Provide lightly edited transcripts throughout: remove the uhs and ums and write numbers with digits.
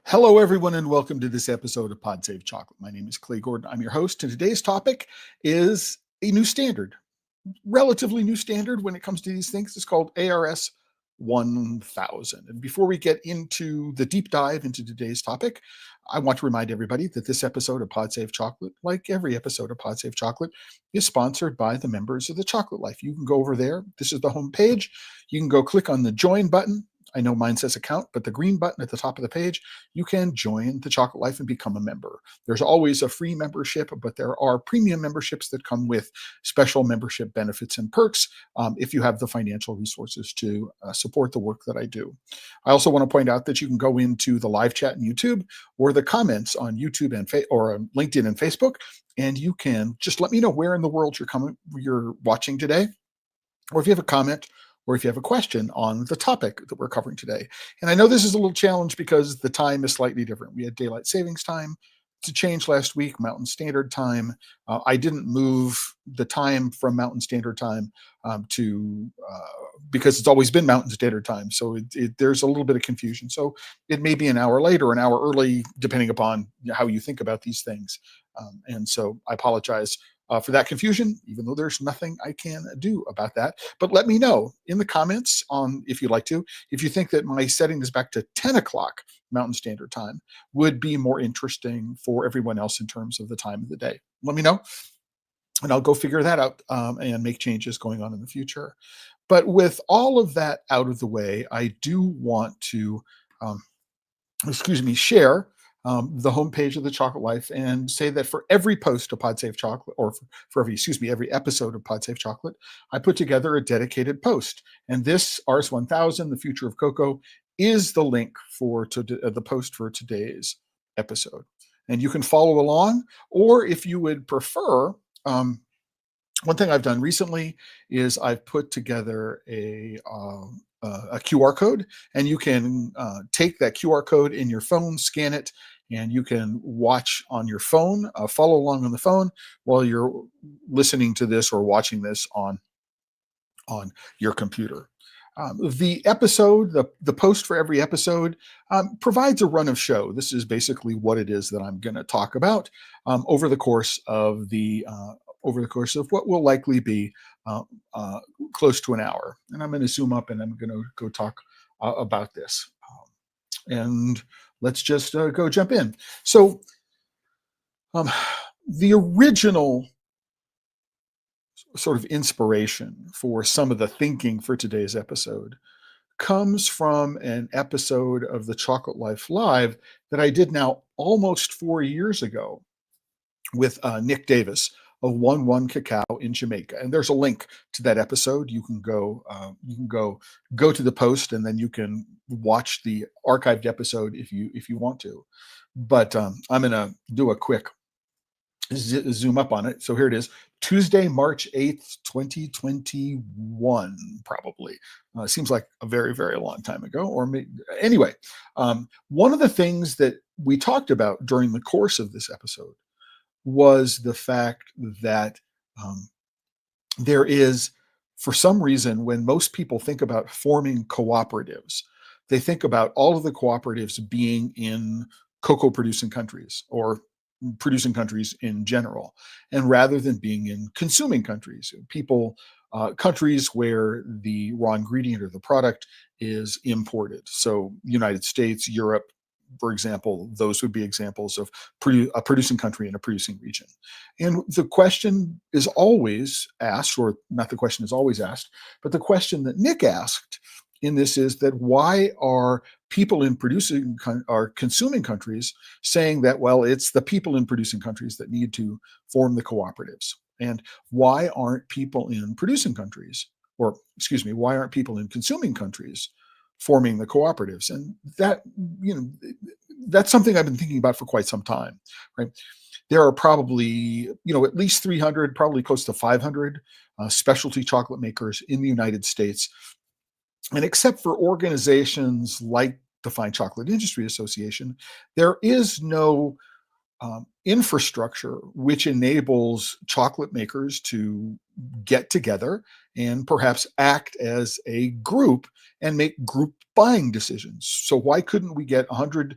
Hello, everyone, and welcome to this episode of Pod Save Chocolate. My name is Clay Gordon. I'm your host, and today's topic is a new standard, relatively new standard when it comes to these things. It's called ARS 1000. And before we get into the deep dive into today's topic, I want to remind everybody that this episode of Pod Save Chocolate, like every episode of Pod Save Chocolate, is sponsored by the members of the Chocolate Life. You can go over there. This is the home page. You can go click on the join button. I know mine says account, but the green button at the top of the page, you can join the Chocolate Life and become a member. There's always a free membership, but there are premium memberships that come with special membership benefits and perks if you have the financial resources to support the work that I do. I also want to point out that you can go into the live chat in YouTube or the comments on YouTube and or LinkedIn and Facebook, and you can just let me know where in the world you're watching today, or if you have a comment, or if you have a question on the topic that we're covering today. And I know this is a little challenge because the time is slightly different. We had daylight savings time to change last week, Mountain Standard Time. I didn't move the time from Mountain Standard Time because it's always been Mountain Standard Time. So there's a little bit of confusion. So it may be an hour late or an hour early, depending upon how you think about these things. And so I apologize for that confusion, even though there's nothing I can do about that. But let me know in the comments if you'd like to, if you think that my setting this back to 10 o'clock Mountain Standard Time would be more interesting for everyone else in terms of the time of the day. Let me know, and I'll go figure that out and make changes going on in the future. But with all of that out of the way, I do want to, share the homepage of the Chocolate Life and say that for every post of Pod Save Chocolate, or every episode of Pod Save Chocolate, I put together a dedicated post. And this ARS 1000, the future of cocoa, is the link for the post for today's episode. And you can follow along, or if you would prefer, one thing I've done recently is I've put together a QR code, and you can take that QR code in your phone, scan it, and you can watch on your phone, follow along on the phone while you're listening to this or watching this on your computer. The episode, the post for every episode provides a run of show. This is basically what it is that I'm going to talk about over the course of what will likely be close to an hour. And I'm going to zoom up and I'm going to go talk about this. And let's just go jump in. So the original sort of inspiration for some of the thinking for today's episode comes from an episode of the Chocolate Life Live that I did now almost 4 years ago with Nick Davis of 11 Cacao in Jamaica. And there's a link to that episode. You can go to the post, and then you can watch the archived episode if you want to. But I'm going to do a quick zoom up on it. So here it is, Tuesday, March 8th, 2021, probably. Seems like a very, very long time ago. Anyway, one of the things that we talked about during the course of this episode was the fact that there is, for some reason, when most people think about forming cooperatives, they think about all of the cooperatives being in cocoa producing countries or producing countries in general, and rather than being in consuming countries, countries where the raw ingredient or the product is imported. So United States, Europe, for example, those would be examples of a producing country and a producing region. And the question is always asked, or not the question is always asked, but the question that Nick asked in this is that why are people in consuming countries saying that, well, it's the people in producing countries that need to form the cooperatives? And why aren't people in producing countries, why aren't people in consuming countries forming the cooperatives? And that's something I've been thinking about for quite some time, right? There are probably, at least 300, probably close to 500 specialty chocolate makers in the United States. And except for organizations like the Fine Chocolate Industry Association, there is no infrastructure which enables chocolate makers to get together and perhaps act as a group and make group buying decisions. So why couldn't we get 100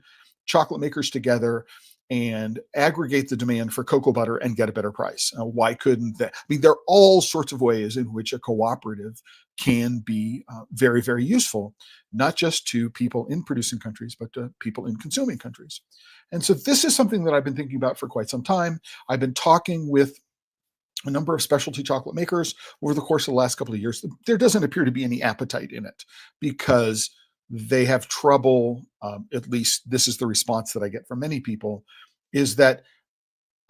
chocolate makers together and aggregate the demand for cocoa butter and get a better price. Why couldn't that? I mean, there are all sorts of ways in which a cooperative can be very, very useful, not just to people in producing countries, but to people in consuming countries. And so this is something that I've been thinking about for quite some time. I've been talking with a number of specialty chocolate makers over the course of the last couple of years. There doesn't appear to be any appetite in it because they have trouble, at least this is the response that I get from many people, is that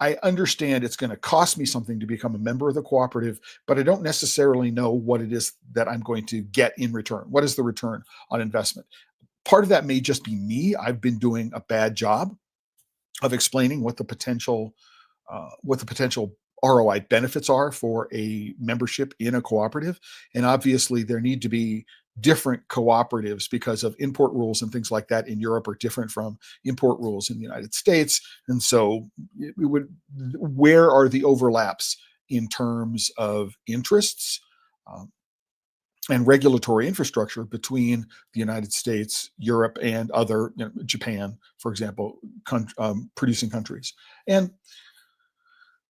I understand it's going to cost me something to become a member of the cooperative, but I don't necessarily know what it is that I'm going to get in return. What is the return on investment? Part of that may just be me. I've been doing a bad job of explaining what the potential ROI benefits are for a membership in a cooperative. And obviously, there need to be different cooperatives because of import rules and things like that in Europe are different from import rules in the United States. And so, where are the overlaps in terms of interests? And regulatory infrastructure between the United States, Europe, and other, Japan, for example, producing countries. And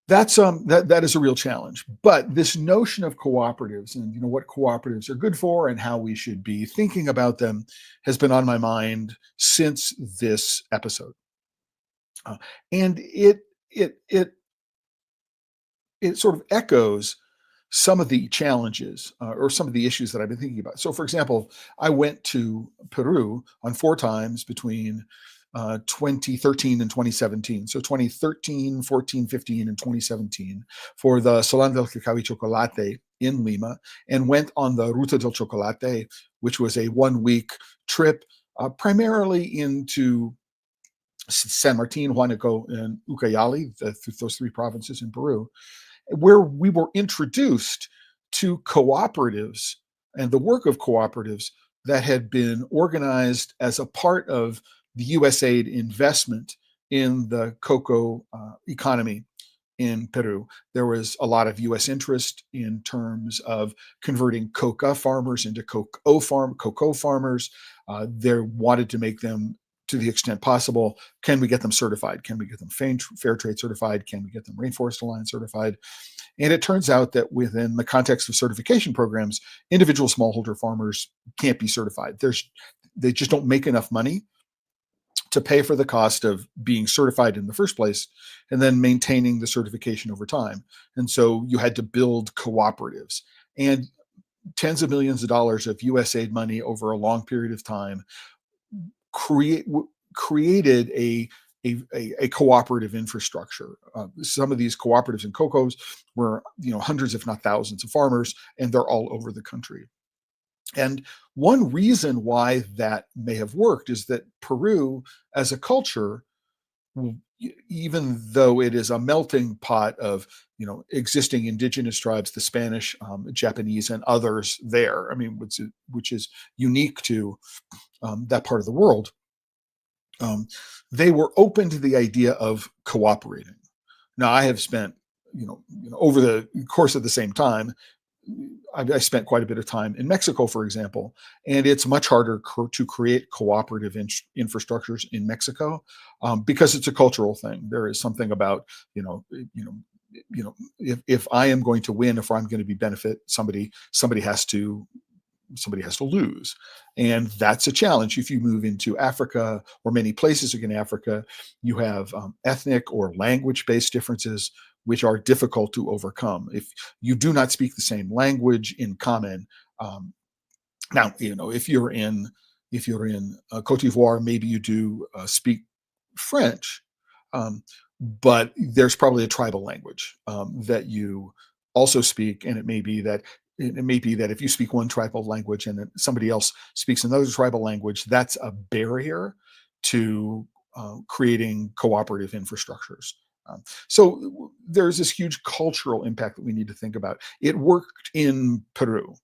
that is a real challenge. But this notion of cooperatives and what cooperatives are good for and how we should be thinking about them has been on my mind since this episode, and it sort of echoes some of the challenges or some of the issues that I've been thinking about. So, for example, I went to Peru on 4 times between 2013 and 2017. So 2013, 14, 15, and 2017 for the Salón del Cacao y Chocolate in Lima, and went on the Ruta del Chocolate, which was a 1-week trip primarily into San Martin, Huánuco, and Ucayali, those 3 provinces in Peru, where we were introduced to cooperatives and the work of cooperatives that had been organized as a part of the USAID investment in the cocoa economy in Peru. There was a lot of US interest in terms of converting coca farmers into cocoa farmers. They wanted to make them, to the extent possible, can we get them certified? Can we get them fair trade certified? Can we get them Rainforest Alliance certified? And it turns out that within the context of certification programs, individual smallholder farmers can't be certified. They just don't make enough money to pay for the cost of being certified in the first place and then maintaining the certification over time. And so you had to build cooperatives, and tens of millions of dollars of USAID money over a long period of time created a cooperative infrastructure. Some of these cooperatives and cocos were, hundreds, if not thousands, of farmers, and they're all over the country. And one reason why that may have worked is that Peru, as a culture, even though it is a melting pot of existing indigenous tribes, the Spanish, Japanese, and others there, I mean, which is unique to that part of the world, they were open to the idea of cooperating. Now, I have spent, over the course of the same time, I spent quite a bit of time in Mexico, for example, and it's much harder to create cooperative infrastructures in Mexico because it's a cultural thing. There is something about, if I am going to win, if I'm going to be benefit somebody has to lose. And that's a challenge. If you move into Africa or many places in Africa, you have ethnic or language-based differences which are difficult to overcome. If you do not speak the same language in common, now, if you're in Cote d'Ivoire, maybe you do speak French, but there's probably a tribal language that you also speak, and it may be that if you speak one tribal language and somebody else speaks another tribal language, that's a barrier to creating cooperative infrastructures. So there's this huge cultural impact that we need to think about. It worked in Peru.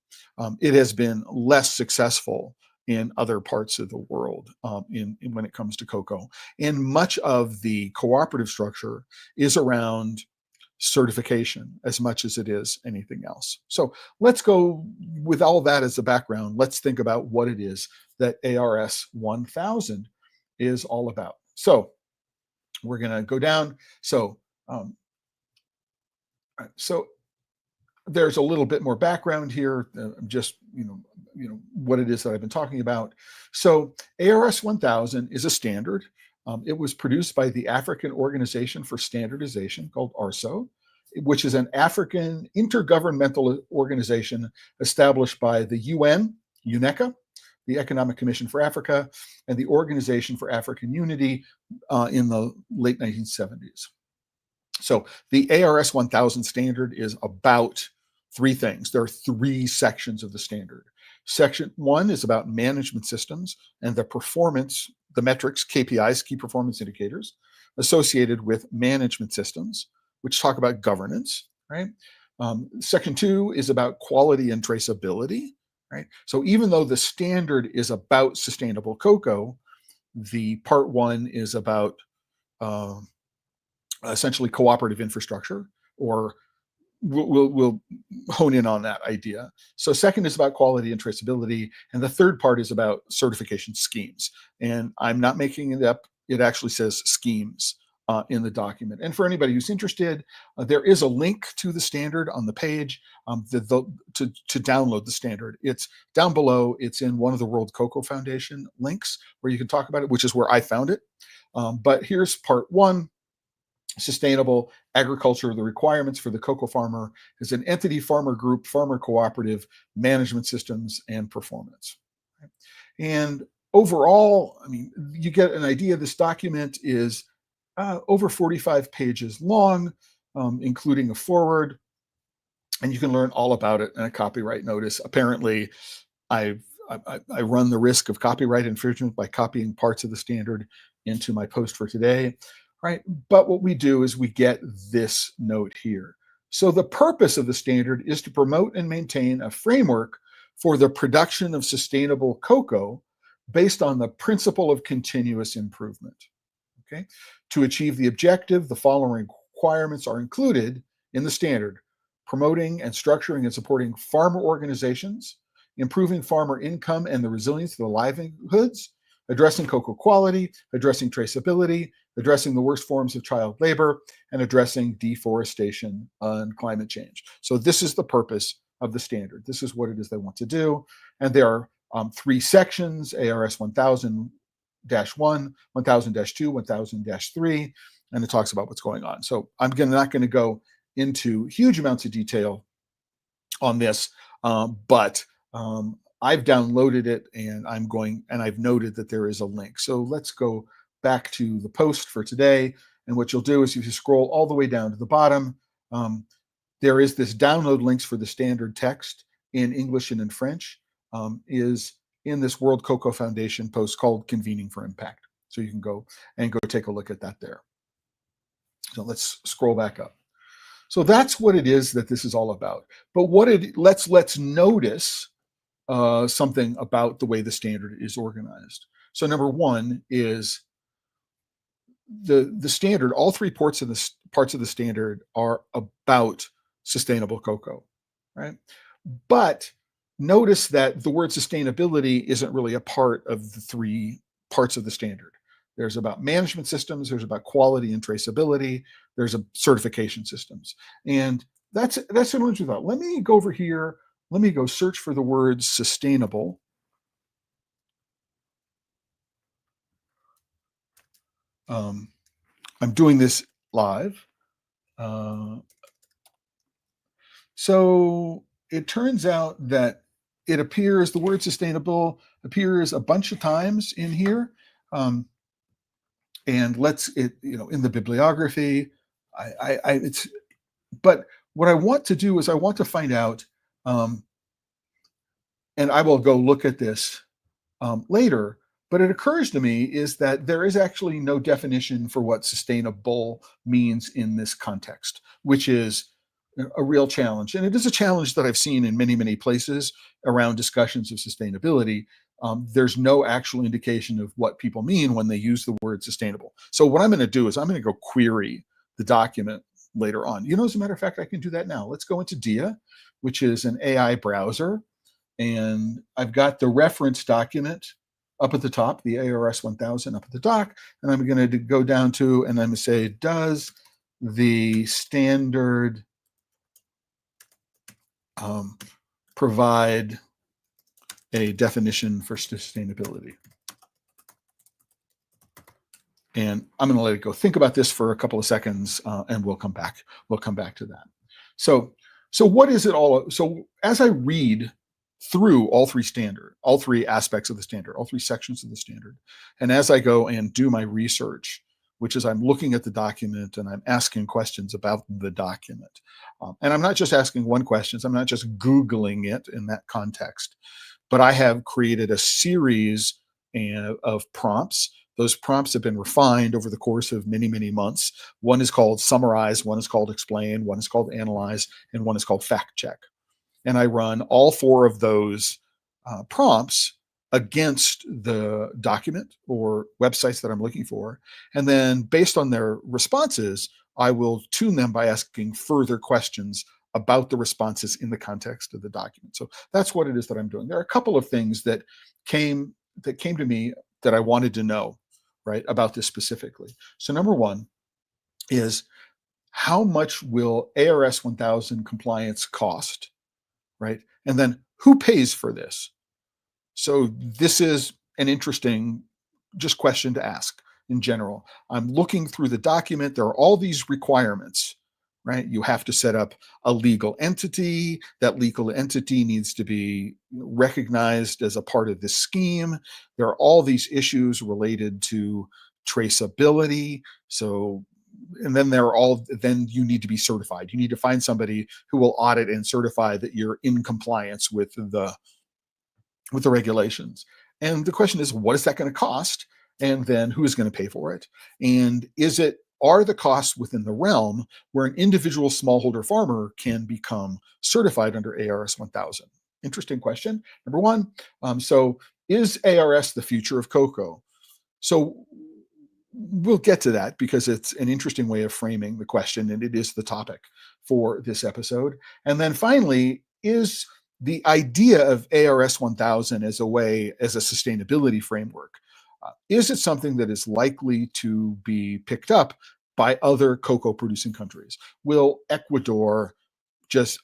It has been less successful in other parts of the world when it comes to cocoa. And much of the cooperative structure is around certification as much as it is anything else. So let's go with all that as a background. Let's think about what it is that ARS 1000 is all about. So we're going to go down. So there's a little bit more background here, just what it is that I've been talking about. So ARS 1000 is a standard. It was produced by the African Organization for Standardization, called ARSO, which is an African intergovernmental organization established by the UN, UNECA, the Economic Commission for Africa, and the Organization for African Unity in the late 1970s. So the ARS 1000 standard is about three things. There are three sections of the standard. Section 1 is about management systems and the performance, the metrics, KPIs, key performance indicators, associated with management systems, which talk about governance, right? Section 2 is about quality and traceability, right? So even though the standard is about sustainable cocoa, the part 1 is about essentially cooperative infrastructure, or we'll hone in on that idea. So second is about quality and traceability, and the third part is about certification schemes. And I'm not making it up. It actually says schemes in the document. And for anybody who's interested, there is a link to the standard on the page to download the standard. It's down below. It's in one of the World Cocoa Foundation links where you can talk about it, which is where I found it. But here's part 1. Sustainable agriculture, the requirements for the cocoa farmer is an entity, farmer group, farmer cooperative, management systems, and performance. And overall, I mean, you get an idea. This document is over 45 pages long, including a foreword, and you can learn all about it in a copyright notice. Apparently, I run the risk of copyright infringement by copying parts of the standard into my post for today. Right? But what we do is we get this note here. So the purpose of the standard is to promote and maintain a framework for the production of sustainable cocoa based on the principle of continuous improvement. Okay? To achieve the objective, the following requirements are included in the standard: promoting and structuring and supporting farmer organizations, improving farmer income and the resilience of the livelihoods, addressing cocoa quality, addressing traceability, addressing the worst forms of child labor, and addressing deforestation and climate change. So this is the purpose of the standard. This is what it is they want to do. And there are 3 sections: ARS 1000-1, 1000-2, 1000-3, and it talks about what's going on. So I'm not going to go into huge amounts of detail on this, but I've downloaded it, and I've noted that there is a link. So let's go back to the post for today. And what you'll do is if you scroll all the way down to the bottom, there is this download links for the standard text in English and in French, is in this World Cocoa Foundation post called Convening for Impact. So you can go take a look at that there. So let's scroll back up. So that's what it is that this is all about. But let's notice something about the way the standard is organized. So number 1 is the standard. All 3 parts of the standard are about sustainable cocoa, right? But notice that the word sustainability isn't really a part of the 3 parts of the standard. There's about management systems, there's about quality and traceability, there's a certification systems. And that's similar to that. Let me go over here. Let me go search for the word sustainable. I'm doing this live. So it turns out that the word sustainable appears a bunch of times in here. And in the bibliography, but what I want to do is I want to find out, and I will go look at this later, but it occurs to me is that there is actually no definition for what sustainable means in this context, which is a real challenge. And it is a challenge that I've seen in many, many places around discussions of sustainability. There's no actual indication of what people mean when they use the word sustainable. So what I'm going to do is I'm going to go query the document later on. As a matter of fact, I can do that now. Let's go into DIA, which is an AI browser. And I've got the reference document up at the top, the ARS 1000 up at the dock, and I'm going to go down to, and I'm going to say, does the standard provide a definition for sustainability? And I'm going to let it go. Think about this for a couple of seconds, and we'll come back. We'll come back to that. So what is it all? So as I read through all three aspects of the standard, all three sections of the standard, and as I go and do my research, which is I'm looking at the document and I'm asking questions about the document, and I'm not just asking one question. I'm not just Googling it in that context, but I have created a series of prompts. Those prompts have been refined over the course of many, many months. One is called summarize, one is called explain, one is called analyze, and one is called fact check. And I run all four of those prompts against the document or websites that I'm looking for. And then based on their responses, I will tune them by asking further questions about the responses in the context of the document. So that's what it is that I'm doing. There are a couple of things that came to me that I wanted to know, right, about this specifically. So number one is, how much will ARS 1000 compliance cost, right? And then who pays for this? So this is an interesting just question to ask in general. I'm looking through the document. There are all these requirements, right? You have to set up a legal entity. That legal entity needs to be recognized as a part of this scheme. There are all these issues related to traceability. So, and then then you need to be certified. You need to find somebody who will audit and certify that you're in compliance with the regulations. And the question is, what is that going to cost? And then who is going to pay for it? And are the costs within the realm where an individual smallholder farmer can become certified under ARS 1000? Interesting question. Number one, so is ARS the future of cocoa? So we'll get to that because it's an interesting way of framing the question, and it is the topic for this episode. And then finally, is the idea of ARS 1000 as a sustainability framework, is it something that is likely to be picked up by other cocoa producing countries? Will Ecuador just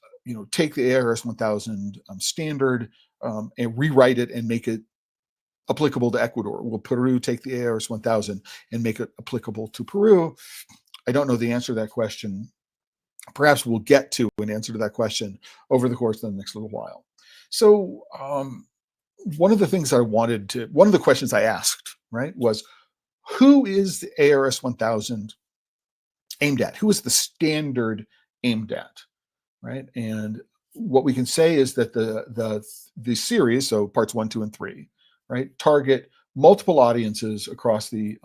take the ARS 1000 standard and rewrite it and make it applicable to Ecuador? Will Peru take the ARS 1000 and make it applicable to Peru? I don't know the answer to that question. Perhaps we'll get to an answer to that question over the course of the next little while. So one of the questions I asked, right, was, who is the ARS 1000 aimed at? Who is the standard aimed at, right? And what we can say is that the series, so parts 1, 2, and 3, right, target multiple audiences across the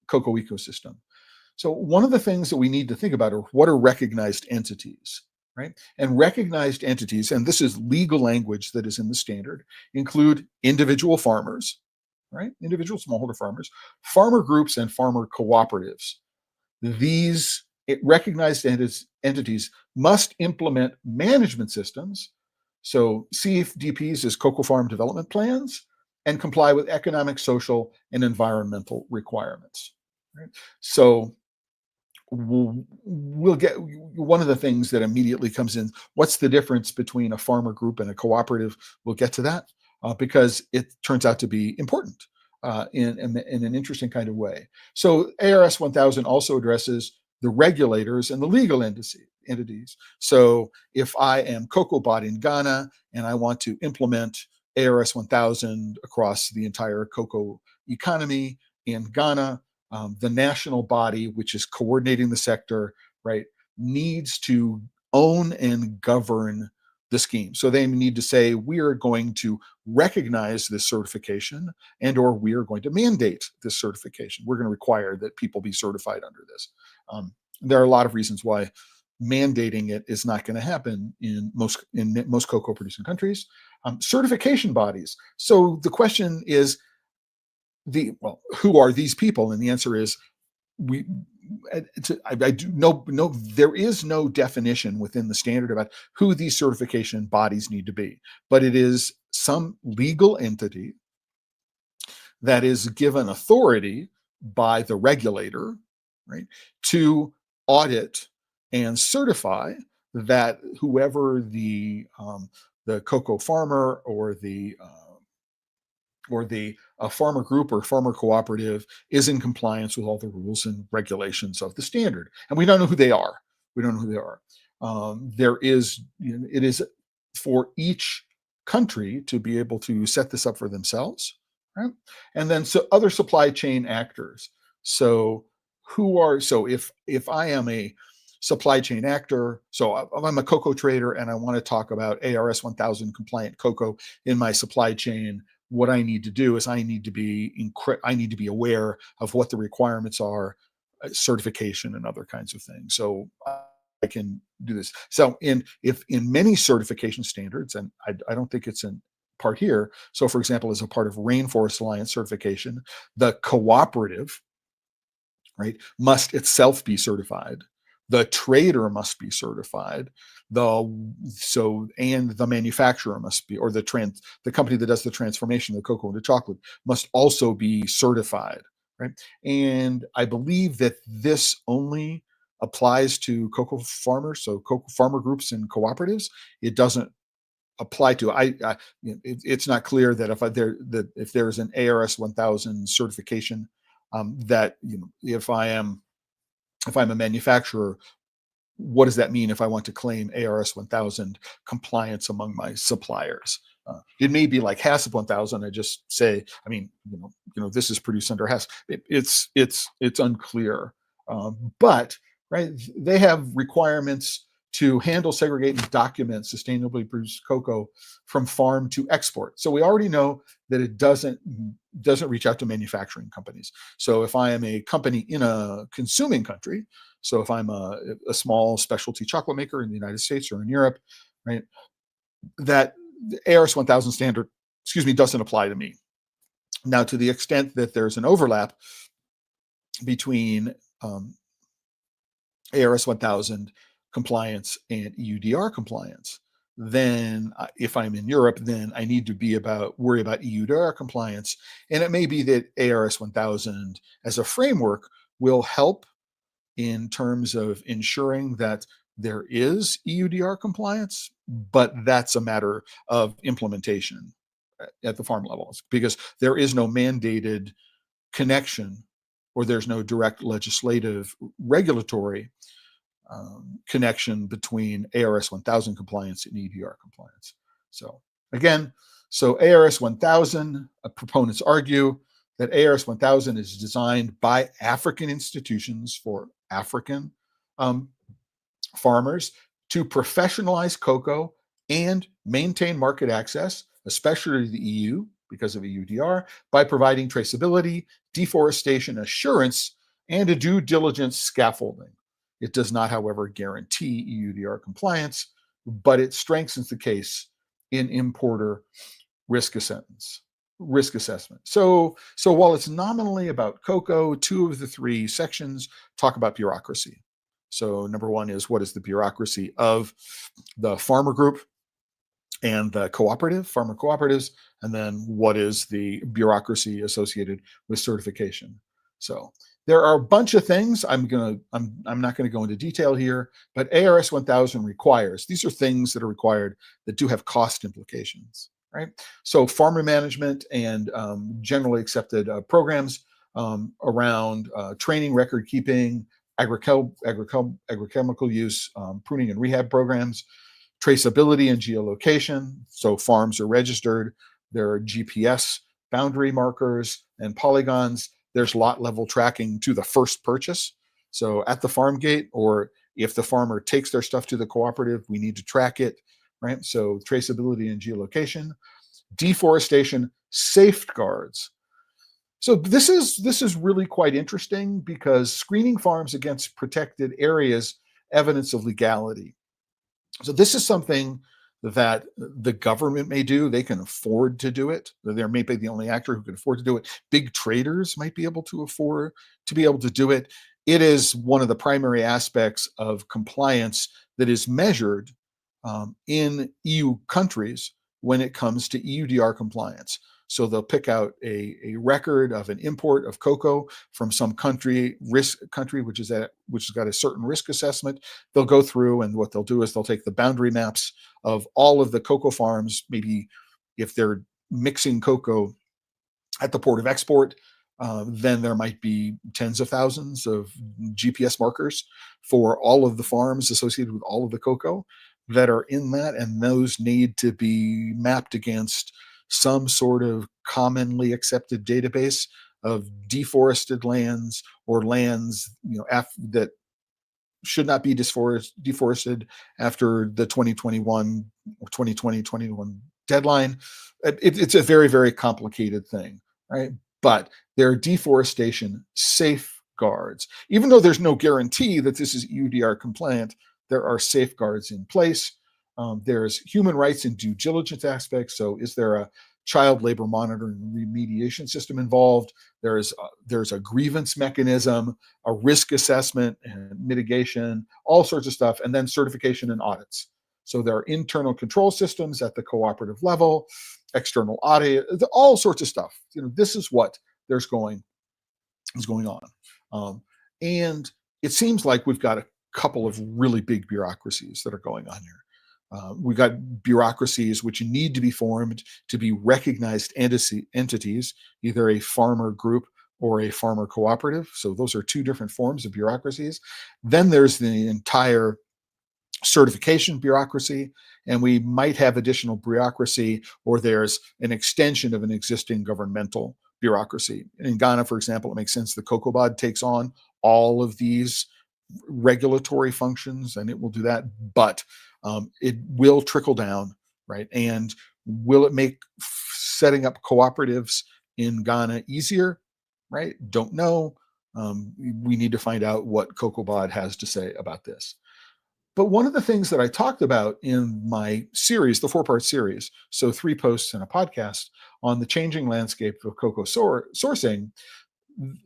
cocoa ecosystem. So one of the things that we need to think about are, what are recognized entities, right? And recognized entities, and this is legal language that is in the standard, include individual farmers, right? Individual smallholder farmers, farmer groups, and farmer cooperatives. These recognized entities must implement management systems, so CFDPs is cocoa farm development plans, and comply with economic, social, and environmental requirements. Right? So we'll get one of the things that immediately comes in. What's the difference between a farmer group and a cooperative? We'll get to that because it turns out to be important in an interesting kind of way. So ARS 1000 also addresses the regulators and the legal entities. So if I am COCOBOT in Ghana and I want to implement ARS 1000 across the entire cocoa economy in Ghana, the national body, which is coordinating the sector, right, needs to own and govern the scheme. So they need to say, we are going to recognize this certification, and or we are going to mandate this certification. We're going to require that people be certified under this. There are a lot of reasons why mandating it is not going to happen in most cocoa producing countries. Certification bodies. So the question is, who are these people? And the answer is, I do no, there is no definition within the standard about who these certification bodies need to be, but it is some legal entity that is given authority by the regulator, right, to audit and certify that whoever the cocoa farmer or the farmer group or farmer cooperative is in compliance with all the rules and regulations of the standard. And we don't know who they are. We don't know who they are. There is, it is for each country to be able to set this up for themselves, right? And then so other supply chain actors. So if I am a supply chain actor, so I'm a cocoa trader and I want to talk about ARS 1000 compliant cocoa in my supply chain, what I need to do is I need to be aware of what the requirements are, certification and other kinds of things. So I can do this. So in many certification standards, and I don't think it's in part here. So for example, as a part of Rainforest Alliance certification, the cooperative, right, must itself be certified. The trader must be certified. And the manufacturer must be, or the company that does the transformation of the cocoa into chocolate must also be certified, right? And I believe that this only applies to cocoa farmers, so cocoa farmer groups and cooperatives. It doesn't apply to. It's not clear that if there's an ARS 1000 certification, that if I'm a manufacturer, what does that mean if I want to claim ARS 1000 compliance among my suppliers? It may be like HACCP 1000. I just say, this is produced under HACCP. It's unclear, but right, they have requirements to handle, segregate, and document sustainably produced cocoa from farm to export. So we already know that it doesn't reach out to manufacturing companies. So if I am a company in a consuming country, so if I'm a small specialty chocolate maker in the United States or in Europe, right, that the ARS 1000 standard, doesn't apply to me. Now, to the extent that there's an overlap between ARS 1000 compliance and EUDR compliance, then if I'm in Europe, then I need to worry about EUDR compliance. And it may be that ARS 1000 as a framework will help in terms of ensuring that there is EUDR compliance, but that's a matter of implementation at the farm levels, because there is no mandated connection, or there's no direct legislative regulatory connection between ARS 1000 compliance and EUDR compliance. So again, ARS 1000, proponents argue that ARS 1000 is designed by African institutions for African farmers to professionalize cocoa and maintain market access, especially the EU because of EUDR, by providing traceability, deforestation assurance, and a due diligence scaffolding. It does not, however, guarantee EUDR compliance, but it strengthens the case in importer risk assessment. So while it's nominally about cocoa, two of the three sections talk about bureaucracy. So number one is, what is the bureaucracy of the farmer group and the farmer cooperatives, and then what is the bureaucracy associated with certification. So there are a bunch of things. I'm not going to go into detail here, but ARS 1000 requires, these are things that are required that do have cost implications, right? So farmer management and generally accepted programs around training, record keeping, agrochemical use, pruning and rehab programs, traceability and geolocation. So farms are registered. There are GPS boundary markers and polygons. There's lot level tracking to the first purchase. So at the farm gate, or if the farmer takes their stuff to the cooperative, we need to track it, right? So traceability and geolocation, deforestation, safeguards. So this is really quite interesting, because screening farms against protected areas, evidence of legality. So this is something that the government may do. They can afford to do it. They may be the only actor who can afford to do it. Big traders might be able to afford to be able to do it. It is one of the primary aspects of compliance that is measured in EU countries when it comes to EUDR compliance. So they'll pick out a record of an import of cocoa from some country which has got a certain risk assessment. They'll go through, and what they'll do is they'll take the boundary maps of all of the cocoa farms. Maybe if they're mixing cocoa at the port of export, then there might be tens of thousands of GPS markers for all of the farms associated with all of the cocoa that are in that, and those need to be mapped against some sort of commonly accepted database of deforested lands, or lands that should not be deforested after the 2021 or 2020-21 deadline. It's a very, very complicated thing, right? But there are deforestation safeguards. Even though there's no guarantee that this is UDR compliant, there are safeguards in place. There's human rights and due diligence aspects. So is there a child labor monitoring remediation system involved? There's a grievance mechanism, a risk assessment and mitigation, all sorts of stuff, and then certification and audits. So there are internal control systems at the cooperative level, external audit, all sorts of stuff. This is what is going on. And it seems like we've got a couple of really big bureaucracies that are going on here. We've got bureaucracies which need to be formed to be recognized entities, either a farmer group or a farmer cooperative. So those are two different forms of bureaucracies. Then there's the entire certification bureaucracy, and we might have additional bureaucracy, or there's an extension of an existing governmental bureaucracy. In Ghana, for example, it makes sense the COCOBOD takes on all of these regulatory functions, and it will do that, but it will trickle down, right? And will it make setting up cooperatives in Ghana easier, right? Don't know. We need to find out what COCOBOD has to say about this. But one of the things that I talked about in my series, the 4-part series, so 3 posts and a podcast on the changing landscape of cocoa sourcing,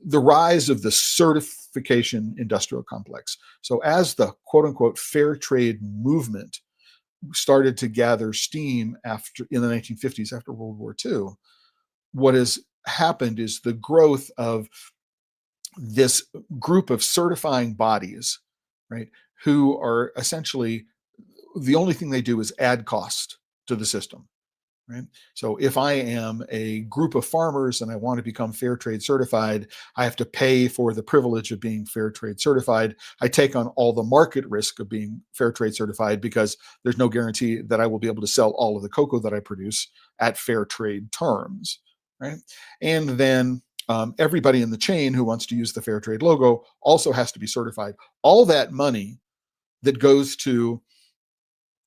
the rise of the certification industrial complex. So as the quote unquote fair trade movement started to gather steam in the 1950s, after World War II, what has happened is the growth of this group of certifying bodies, right, who are essentially, the only thing they do is add cost to the system. Right? So if I am a group of farmers and I want to become fair trade certified, I have to pay for the privilege of being fair trade certified. I take on all the market risk of being fair trade certified because there's no guarantee that I will be able to sell all of the cocoa that I produce at fair trade terms. Right? And then everybody in the chain who wants to use the fair trade logo also has to be certified. All that money that goes to,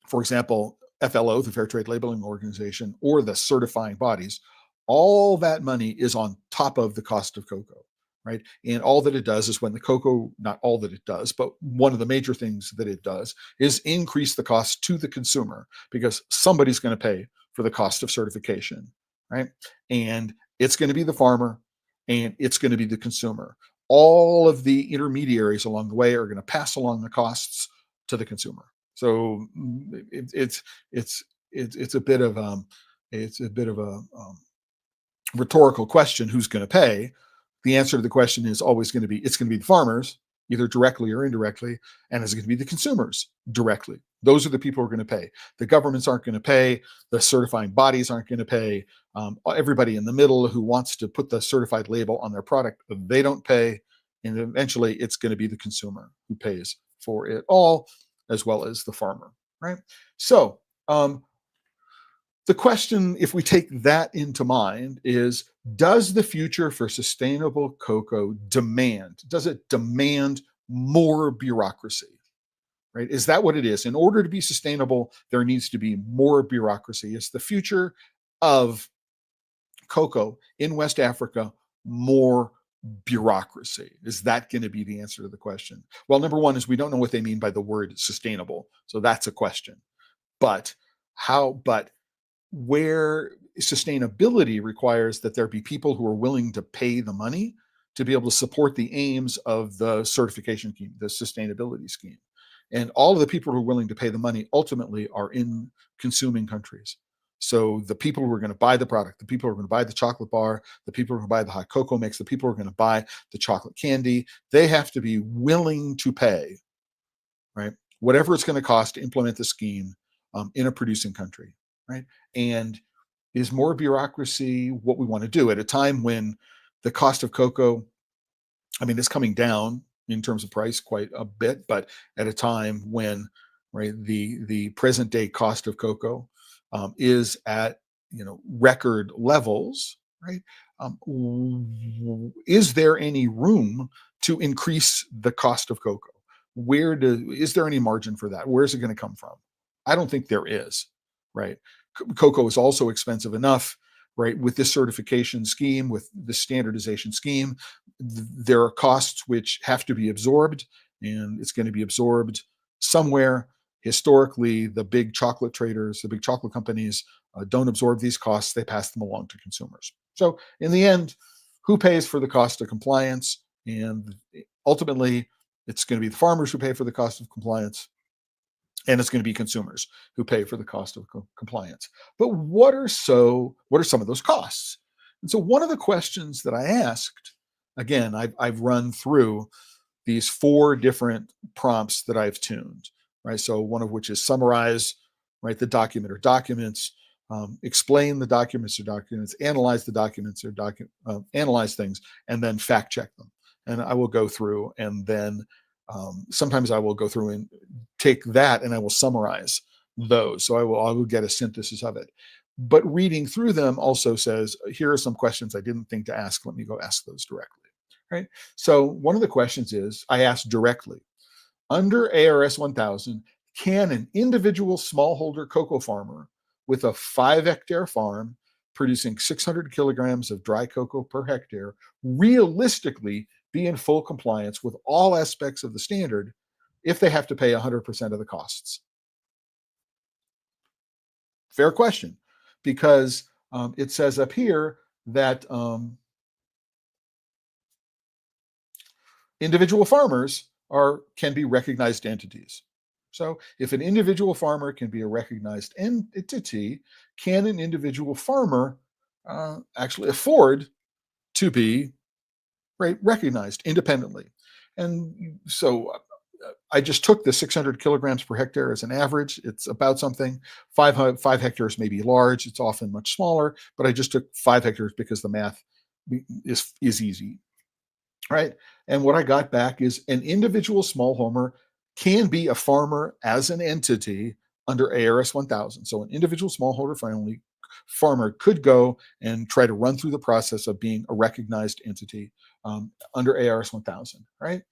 for example, FLO, the Fair Trade Labeling Organization, or the certifying bodies, all that money is on top of the cost of cocoa, right? And all that it does is when the cocoa, not all that it does, but one of the major things that it does is increase the cost to the consumer, because somebody's going to pay for the cost of certification, right? And it's going to be the farmer, and it's going to be the consumer. All of the intermediaries along the way are going to pass along the costs to the consumer. So it's a bit of a rhetorical question: who's going to pay? The answer to the question is always going to be, it's going to be the farmers, either directly or indirectly, and it's going to be the consumers directly. Those are the people who are going to pay. The governments aren't going to pay. The certifying bodies aren't going to pay. Everybody in the middle who wants to put the certified label on their product, they don't pay. And eventually, it's going to be the consumer who pays for it all, as well as the farmer, right? So the question, if we take that into mind, is, does the future for sustainable cocoa does it demand more bureaucracy, right? Is that what it is? In order to be sustainable, there needs to be more bureaucracy. Is the future of cocoa in West Africa more bureaucracy? Is that going to be the answer to the question? Well, number one is we don't know what they mean by the word sustainable. So that's a question. But where sustainability requires that there be people who are willing to pay the money to be able to support the aims of the certification scheme, the sustainability scheme. And all of the people who are willing to pay the money ultimately are in consuming countries. So the people who are going to buy the product, the people who are going to buy the chocolate bar, the people who are going to buy the hot cocoa mix, the people who are going to buy the chocolate candy, they have to be willing to pay, right, whatever it's going to cost to implement the scheme in a producing country, right? And is more bureaucracy what we want to do at a time when the cost of cocoa, I mean, it's coming down in terms of price quite a bit, but at a time when, right, the present day cost of cocoa is at, record levels, right? Is there any room to increase the cost of cocoa? Is there any margin for that? Where is it going to come from? I don't think there is, right? Cocoa is also expensive enough, right? With this certification scheme, with the standardization scheme, there are costs which have to be absorbed, and it's going to be absorbed somewhere. Historically, the big chocolate traders, the big chocolate companies, don't absorb these costs. They pass them along to consumers. So in the end, who pays for the cost of compliance? And ultimately, it's going to be the farmers who pay for the cost of compliance, and it's going to be consumers who pay for the cost of compliance. But what are some of those costs? And so one of the questions that I asked, again, I've run through these 4 different prompts that I've tuned, right? So one of which is summarize, right, the document or documents, explain the documents or documents, analyze the documents or analyze things, and then fact check them. And I will go through, and then sometimes I will go through and take that and I will summarize those. So I will get a synthesis of it. But reading through them also says, here are some questions I didn't think to ask. Let me go ask those directly, right? So one of the questions is, I asked directly, under ARS 1000, can an individual smallholder cocoa farmer with a 5-hectare farm producing 600 kilograms of dry cocoa per hectare realistically be in full compliance with all aspects of the standard if they have to pay 100% of the costs? Fair question, because it says up here that individual farmers can be recognized entities. So if an individual farmer can be a recognized entity, can an individual farmer actually afford to be, right, recognized independently? And so I just took the 600 kilograms per hectare as an average. It's about something. 5 hectares may be large. It's often much smaller, but I just took 5 hectares because the math is easy, right? And what I got back is an individual smallholder can be a farmer as an entity under ARS 1000. So an individual smallholder farmer could go and try to run through the process of being a recognized entity under ARS 1000, right?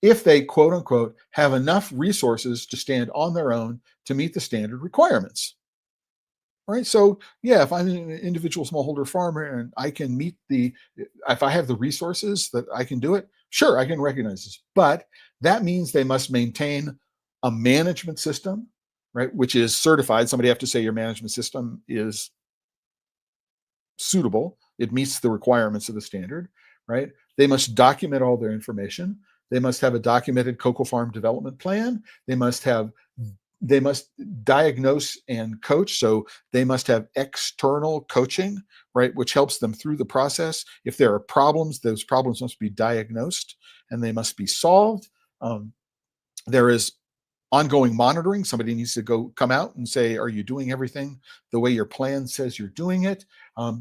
If they, quote unquote, have enough resources to stand on their own to meet the standard requirements. Right. So, yeah, if I'm an individual smallholder farmer and I can if I have the resources that I can do it, sure, I can recognize this. But that means they must maintain a management system, right, which is certified. Somebody have to say your management system is suitable. It meets the requirements of the standard, right? They must document all their information. They must have a documented cocoa farm development plan. They must diagnose and coach. So they must have external coaching, right, which helps them through the process. If there are problems, those problems must be diagnosed and they must be solved. There is ongoing monitoring. Somebody needs to come out and say, are you doing everything the way your plan says you're doing it?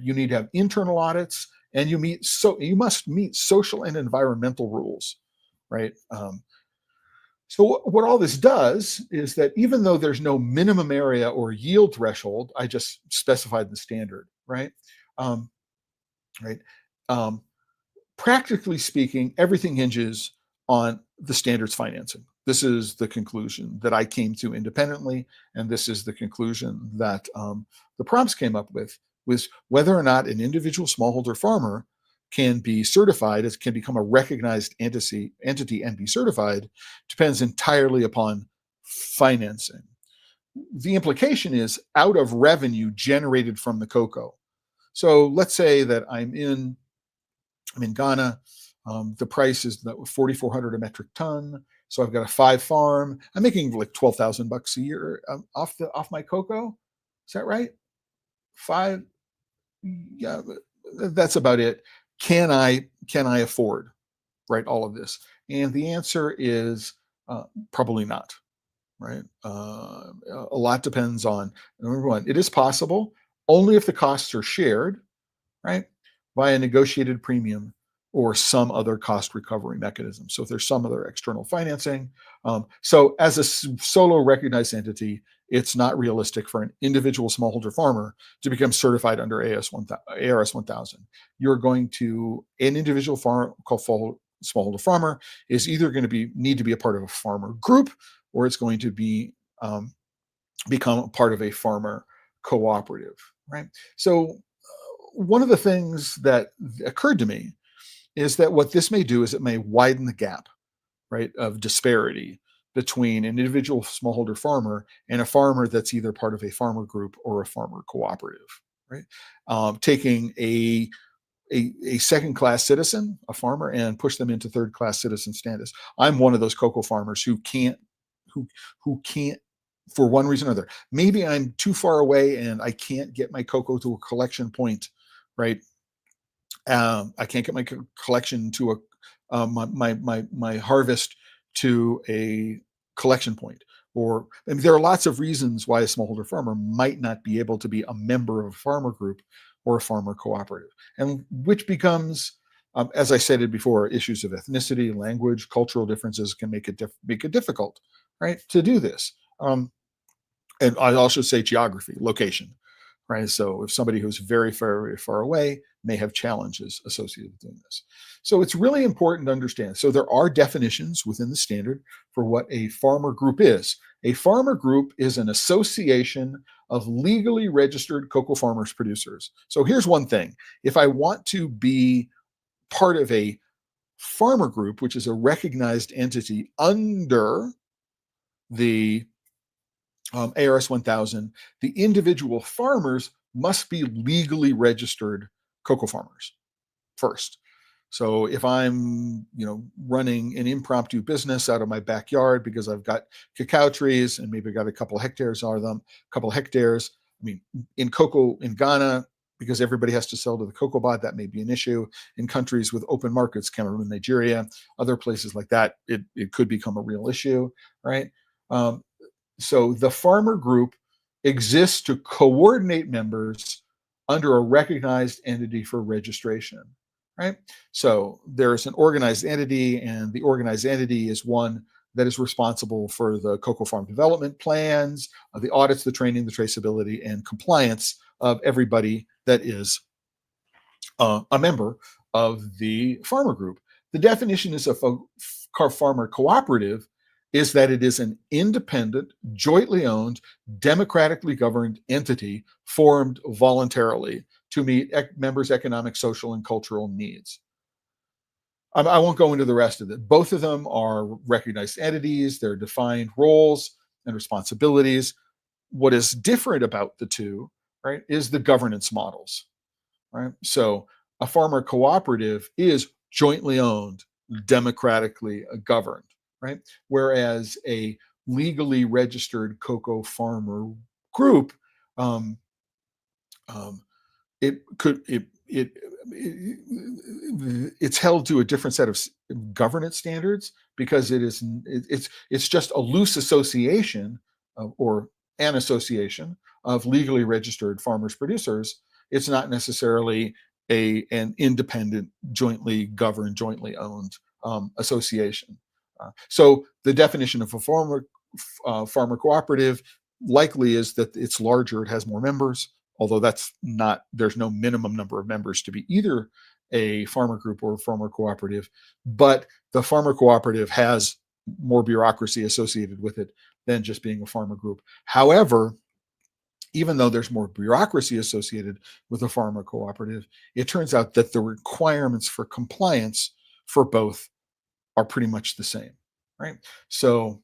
You need to have internal audits, and you must meet social and environmental rules, right? So what all this does is that even though there's no minimum area or yield threshold, I just specified the standard, right? Um, right. Um, Practically speaking, everything hinges on the standards financing. This is the conclusion that I came to independently, and this is the conclusion that the prompts came up with, was whether or not an individual smallholder farmer can be certified, can become a recognized entity and be certified, depends entirely upon financing. The implication is out of revenue generated from the cocoa. So let's say that I'm in Ghana. The price is $4,400 a metric ton. So I've got a 5 farm. I'm making like $12,000 a year off my cocoa. Is that right? 5, yeah, that's about it. Can I afford, right, all of this? And the answer is probably not, right? A lot depends on, number one, it is possible only if the costs are shared, right, by a negotiated premium or some other cost recovery mechanism. So if there's some other external financing. So as a solo recognized entity, it's not realistic for an individual smallholder farmer to become certified under ARS 1000. You're going to, an individual farm called smallholder farmer is either going to need to be a part of a farmer group, or it's going to become a part of a farmer cooperative, right? So one of the things that occurred to me is that what this may do is it may widen the gap, right, of disparity between an individual smallholder farmer and a farmer that's either part of a farmer group or a farmer cooperative, right? Taking a second-class citizen, a farmer, and push them into third-class citizen status. I'm one of those cocoa farmers who can't, who can't, for one reason or other. Maybe I'm too far away and I can't get my cocoa to a collection point, right? I can't get my collection to my harvest to a collection point. Or there are lots of reasons why a smallholder farmer might not be able to be a member of a farmer group or a farmer cooperative, and which becomes, as I stated before, issues of ethnicity, language, cultural differences can make it difficult, right, to do this. And I also say geography, location, right? So if somebody who's very far, very far away may have challenges associated with doing this. So it's really important to understand. So there are definitions within the standard for what a farmer group is. A farmer group is an association of legally registered cocoa farmers producers. So here's one thing. If I want to be part of a farmer group, which is a recognized entity under the ARS 1000, the individual farmers must be legally registered cocoa farmers first. So if I'm, running an impromptu business out of my backyard because I've got cacao trees and maybe got a couple of hectares of them, a couple of hectares. I mean, in cocoa in Ghana, because everybody has to sell to the cocoa bot, that may be an issue. In countries with open markets, Cameroon, Nigeria, other places like that, it could become a real issue, right? So the farmer group exists to coordinate members under a recognized entity for registration, right? So there's an organized entity, and the organized entity is one that is responsible for the cocoa farm development plans, the audits, the training, the traceability, and compliance of everybody that is a member of the farmer group. The definition is a farmer cooperative is that it is an independent, jointly owned, democratically governed entity formed voluntarily to meet members' economic, social, and cultural needs. I won't go into the rest of it. Both of them are recognized entities, their defined roles and responsibilities. What is different about the two, right, is the governance models, right? So a farmer cooperative is jointly owned, democratically governed, right? Whereas a legally registered cocoa farmer group, um, it could it's held to a different set of governance standards because it's just a loose association or an association of legally registered farmers producers. It's not necessarily an independent, jointly governed, jointly owned association. So the definition of a farmer cooperative likely is that it's larger, it has more members, although there's no minimum number of members to be either a farmer group or a farmer cooperative, but the farmer cooperative has more bureaucracy associated with it than just being a farmer group. However, even though there's more bureaucracy associated with a farmer cooperative, it turns out that the requirements for compliance for both are pretty much the same, right? So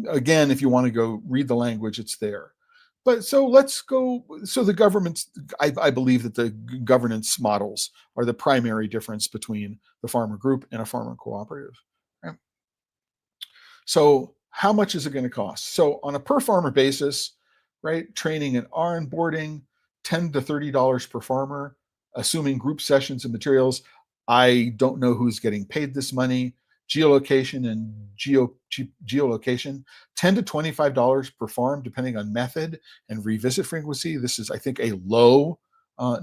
again, if you want to go read the language, it's there. But so let's go. So the governments, I believe that the governance models are the primary difference between the farmer group and a farmer cooperative. Right? So how much is it going to cost? So on a per farmer basis, right, training and onboarding $10 to $30 per farmer, assuming group sessions and materials. I don't know who's getting paid this money. Geolocation and geolocation, $10 to $25 per farm, depending on method and revisit frequency. This is, I think, a low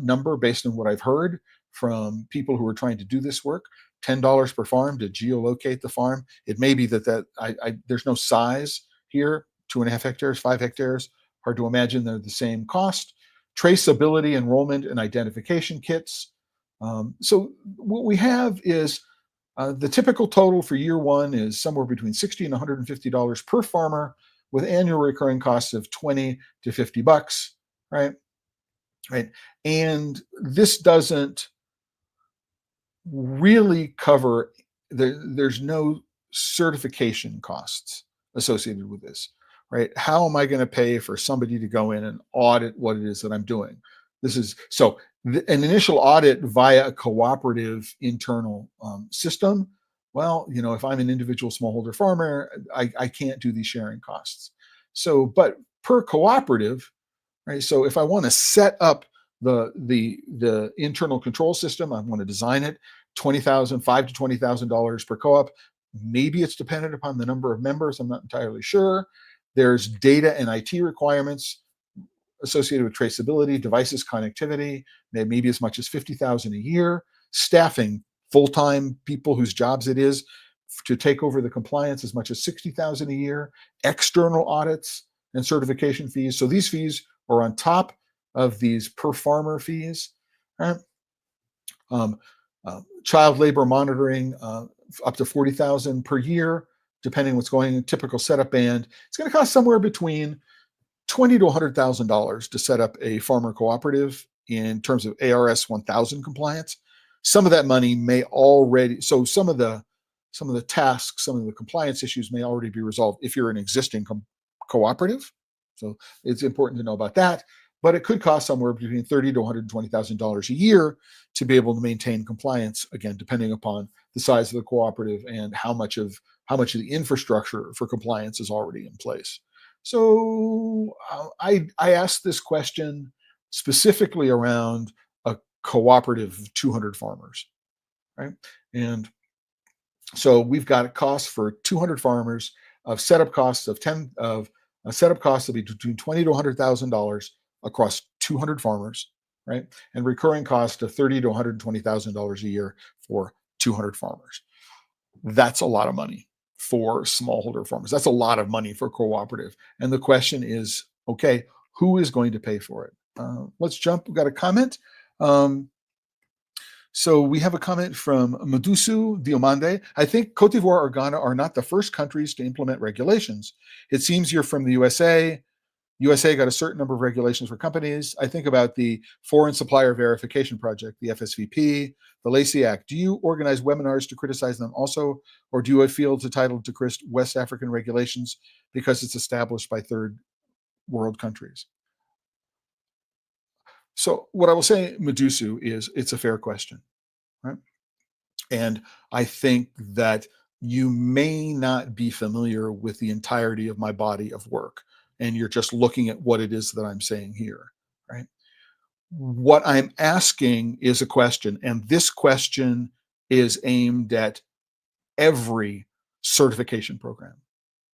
number based on what I've heard from people who are trying to do this work. $10 per farm to geolocate the farm. It may be that there's no size here, 2.5 hectares, 5 hectares, hard to imagine they're the same cost. Traceability, enrollment, and identification kits. So what we have is the typical total for year one is somewhere between $60 and $150 per farmer, with annual recurring costs of $20 to $50, right? Right. And this doesn't really cover, there's no certification costs associated with this, right? How am I going to pay for somebody to go in and audit what it is that I'm doing? This is so an initial audit via a cooperative internal system. Well, if I'm an individual smallholder farmer, I can't do these sharing costs. So, but per cooperative, right? So if I want to set up the internal control system, I want to design it, $5,000 to $20,000 per co-op. Maybe it's dependent upon the number of members. I'm not entirely sure. There's data and IT requirements associated with traceability, devices, connectivity, maybe as much as $50,000 a year. Staffing, full-time people whose jobs it is to take over the compliance, as much as $60,000 a year. External audits and certification fees. So these fees are on top of these per farmer fees. Right? Child labor monitoring, up to $40,000 per year, depending what's going in. Typical setup band. It's going to cost somewhere between $20,000 to $100,000 to set up a farmer cooperative in terms of ARS 1000 compliance. Some of that money may already, so some of the tasks, some of the compliance issues may already be resolved if you're an existing cooperative. So it's important to know about that. But it could cost somewhere between $30,000 to $120,000 a year to be able to maintain compliance, again, depending upon the size of the cooperative and how much of the infrastructure for compliance is already in place. So I asked this question specifically around a cooperative of 200 farmers, right? And so we've got costs for 200 farmers of setup costs of setup costs of between $20,000 to $100,000 across 200 farmers, right? And recurring cost of $30,000 to $120,000 a year for 200 farmers. That's a lot of money for smallholder farmers. That's a lot of money for cooperative. And the question is, okay, who is going to pay for it? Let's jump. We've got a comment. So we have a comment from Madusu Diomande. I think Cote d'Ivoire or Ghana are not the first countries to implement regulations. It seems you're from the USA. USA got a certain number of regulations for companies. I think about the Foreign Supplier Verification Project, the FSVP, the Lacey Act. Do you organize webinars to criticize them also, or do you feel it's entitled to West African regulations because it's established by third world countries? So what I will say, Madusu, is it's a fair question, right? And I think that you may not be familiar with the entirety of my body of work, and you're just looking at what it is that I'm saying here, right? What I'm asking is a question, and this question is aimed at every certification program,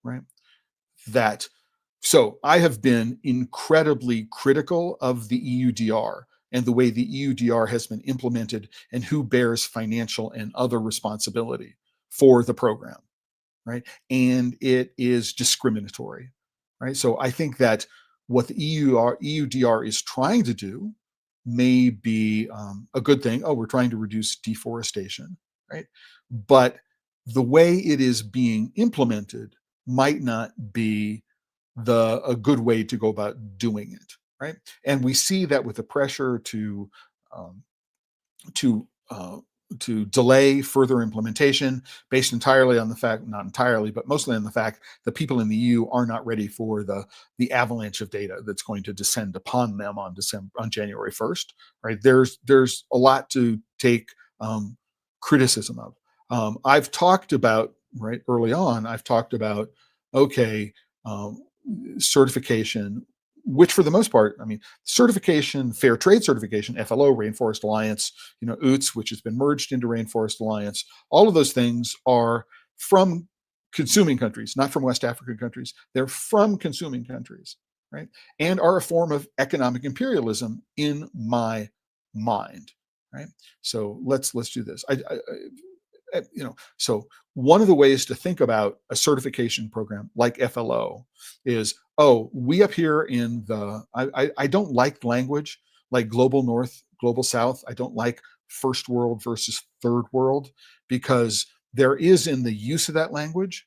right? So I have been incredibly critical of the EUDR and the way the EUDR has been implemented and who bears financial and other responsibility for the program, right? And it is discriminatory, right? So I think that what the EUDR is trying to do may be a good thing. Oh, we're trying to reduce deforestation, right? But the way it is being implemented might not be a good way to go about doing it, right? And we see that with the pressure to um, delay further implementation, based entirely on the fact, not entirely, but mostly on the fact that people in the EU are not ready for the avalanche of data that's going to descend upon them on January 1st, right? There's a lot to take criticism of. I've talked about, right, early on, I've talked about, okay, certification, which for the most part, I mean, certification, fair trade certification, FLO, Rainforest Alliance, UTZ, which has been merged into Rainforest Alliance, all of those things are from consuming countries, not from West African countries. They're from consuming countries, right? And are a form of economic imperialism in my mind, right? So let's do this. So one of the ways to think about a certification program like FLO is, oh, we up here in the, I don't like language like global north, global south. I don't like first world versus third world, because there is in the use of that language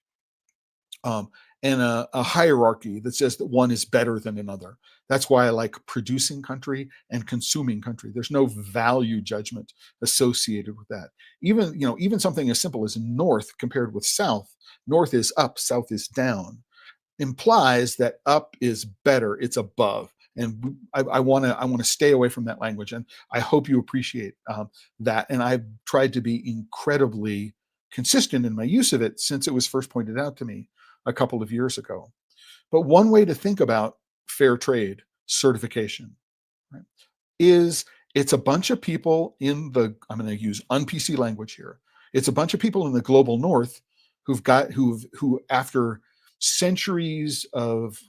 and a hierarchy that says that one is better than another. That's why I like producing country and consuming country. There's no value judgment associated with that. Even something as simple as north compared with south, north is up, south is down, implies that up is better, it's above. And I want to stay away from that language, and I hope you appreciate that. And I've tried to be incredibly consistent in my use of it since it was first pointed out to me a couple of years ago. But one way to think about fair trade certification, right, is it's a bunch of people in the, I'm going to use un-PC language here. It's a bunch of people in the global north who after centuries of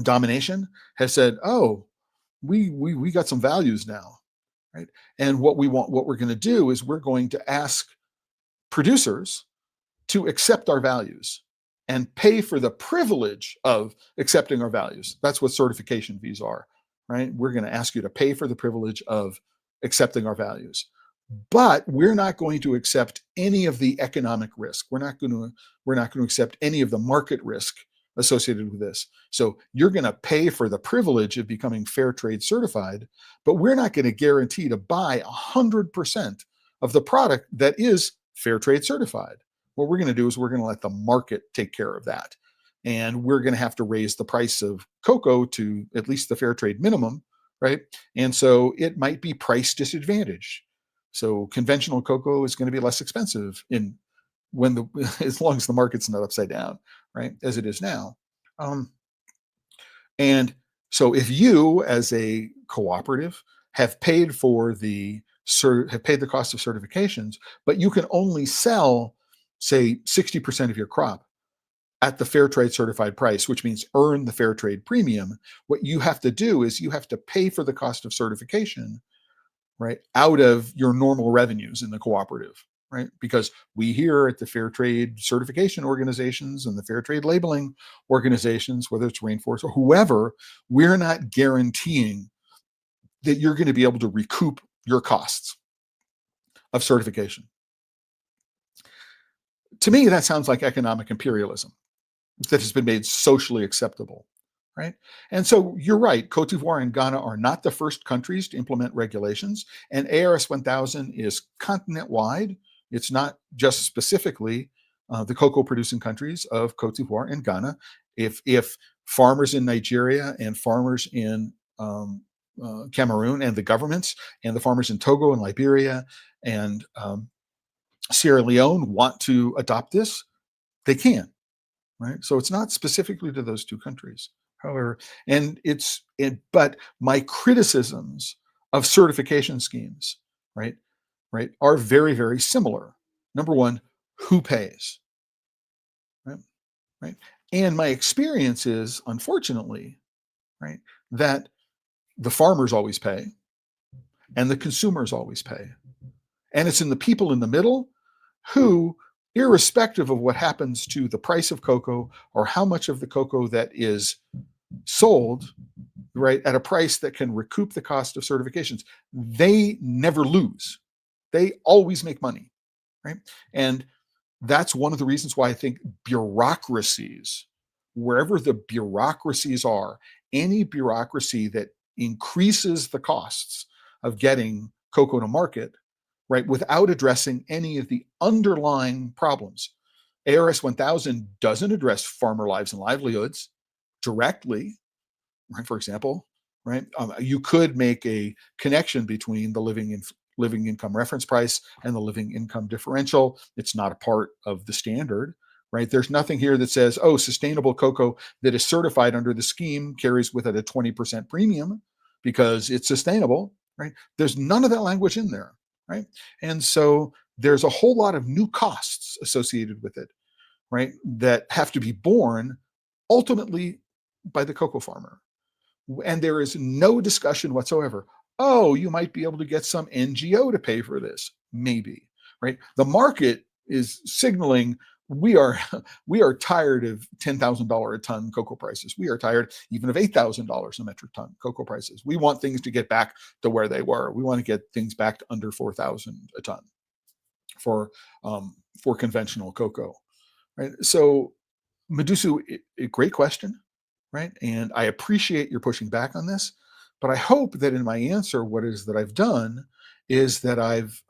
domination have said, oh, we got some values now, right? And what we're going to do is we're going to ask producers to accept our values and pay for the privilege of accepting our values. That's what certification fees are, right? We're going to ask you to pay for the privilege of accepting our values. But we're not going to accept any of the economic risk. We're not going to accept any of the market risk associated with this. So you're going to pay for the privilege of becoming fair trade certified, but we're not going to guarantee to buy 100% of the product that is fair trade certified. What we're going to do is we're going to let the market take care of that. And we're going to have to raise the price of cocoa to at least the fair trade minimum, right? And so it might be price disadvantage. So conventional cocoa is going to be less expensive as long as the market's not upside down, right, as it is now. And so if you, as a cooperative, have paid the cost of certifications, but you can only sell, say, 60% of your crop at the fair trade certified price, which means earn the fair trade premium, what you have to do is you have to pay for the cost of certification, right, out of your normal revenues in the cooperative, right? Because we here at the fair trade certification organizations and the fair trade labeling organizations, whether it's Rainforest or whoever, we're not guaranteeing that you're going to be able to recoup your costs of certification. To me, that sounds like economic imperialism that has been made socially acceptable, right? And so you're right, Cote d'Ivoire and Ghana are not the first countries to implement regulations, and ARS 1000 is continent-wide. It's not just specifically the cocoa producing countries of Cote d'Ivoire and Ghana. If farmers in Nigeria and farmers in Cameroon and the governments and the farmers in Togo and Liberia and Sierra Leone want to adopt this, they can, right? So it's not specifically to those two countries. However, but my criticisms of certification schemes, right, are very, very similar. Number one, who pays, right? And my experience is, unfortunately, right, that the farmers always pay and the consumers always pay. And it's in the people in the middle who, irrespective of what happens to the price of cocoa or how much of the cocoa that is sold, right, at a price that can recoup the cost of certifications, they never lose. They always make money, right? And that's one of the reasons why I think bureaucracies, wherever the bureaucracies are, any bureaucracy that increases the costs of getting cocoa to market, right, without addressing any of the underlying problems. ARS 1000 doesn't address farmer lives and livelihoods directly, right? For example, right, you could make a connection between the living income reference price and the living income differential. It's not a part of the standard, right? There's nothing here that says, oh, sustainable cocoa that is certified under the scheme carries with it a 20% premium because it's sustainable, right? There's none of that language in there, right? And so there's a whole lot of new costs associated with it, right, that have to be borne ultimately by the cocoa farmer. And there is no discussion whatsoever. Oh, you might be able to get some NGO to pay for this. Maybe, right? The market is signaling we are we are tired of $10,000 a ton cocoa prices. We are tired even of $8,000 a metric ton cocoa prices. We want things to get back to where they were. We want to get things back to under 4,000 a ton for conventional cocoa, right? So, Medusu, a great question, right? And I appreciate your pushing back on this, but I hope that in my answer, what it is that I've done is that I've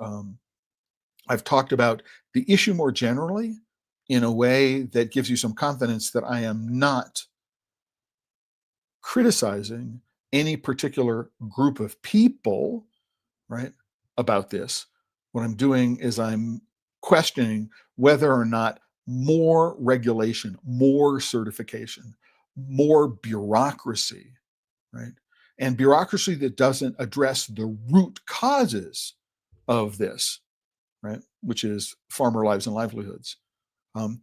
talked about the issue more generally in a way that gives you some confidence that I am not criticizing any particular group of people, right, about this. What I'm doing is I'm questioning whether or not more regulation, more certification, more bureaucracy, right? And bureaucracy that doesn't address the root causes of this, right, which is farmer lives and livelihoods, um,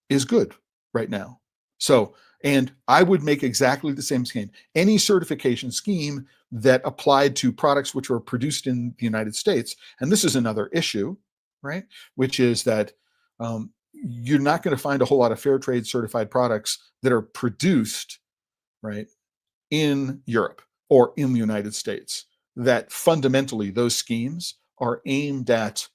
is good right now. So, and I would make exactly the same scheme. Any certification scheme that applied to products which were produced in the United States, and this is another issue, right, which is that you're not going to find a whole lot of fair trade certified products that are produced, right, in Europe or in the United States. That fundamentally those schemes are aimed at